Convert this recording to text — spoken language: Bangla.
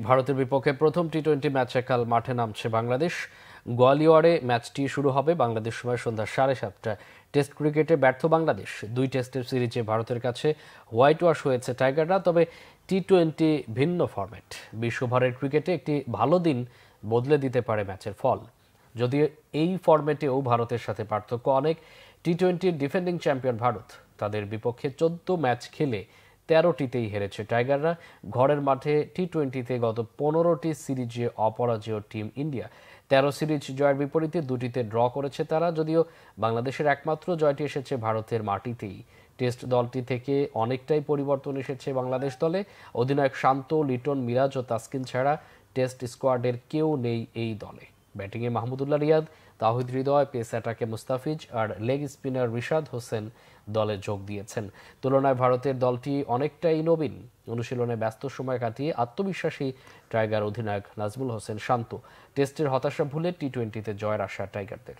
ভারতের বিপক্ষে প্রথম টি-20 ম্যাচে কাল মাঠে নামছে বাংলাদেশ। গোয়ালিয়রে ম্যাচটি শুরু হবে বাংলাদেশ সময় সন্ধ্যা 7:30টায়। টেস্ট ক্রিকেটে ব্যর্থ বাংলাদেশ। 2 টেস্টের সিরিজে ভারতের কাছে হোয়াইট ওয়াশ হয়েছে টাইগাররা। তবে টি-20 ভিন্ন ফরম্যাট। 20 ওভারের ক্রিকেটে একটি ভালো দিন বদলে দিতে পারে ম্যাচের ফল। যদিও এই ফরম্যাটেও ভারতের সাথে পার্থক্য অনেক। টি-20-র ডিফেন্ডিং চ্যাম্পিয়ন ভারত। তাদের বিপক্ষে 14 ম্যাচ খেলে 13টিতেই হেরেছে টাইগাররা। ঘরের মাঠে টি-20-তে গত 15টি সিরিজে অপরাজেয় টিম ইন্ডিয়া। 13 সিরিজ জয়ের বিপরীতে 2টিতে ড্র করেছে তারা। যদিও বাংলাদেশের একমাত্র জয়টি এসেছে ভারতের মাটিতেই। টেস্ট দলটি থেকে অনেকটাই পরিবর্তন এসেছে বাংলাদেশ দলে। অধিনায়ক শান্ত, লিটন, মিরাজ ও তাসকিন ছাড়া টেস্ট স্কোয়াডের কেউ নেই এই দলে। ব্যাটিংয়ে মাহমুদুল্লাহ রিয়াদ, তাওহিদ হৃদয়, পেস অ্যাটাকে মুস্তাফিজ আর লেগ স্পিনার রিশাদ হোসেন দলে যোগ দিয়েছেন। তুলনায় ভারতের দলটি অনেকটাই নবীন। অনুশীলনে ব্যস্ত সময় কাটিয়ে আত্মবিশ্বাসী টাইগার অধিনায়ক নাজমুল হোসেন শান্ত। টেস্টের হতাশা ভুলে টি-20-তে জয়ের আশা টাইগারদের।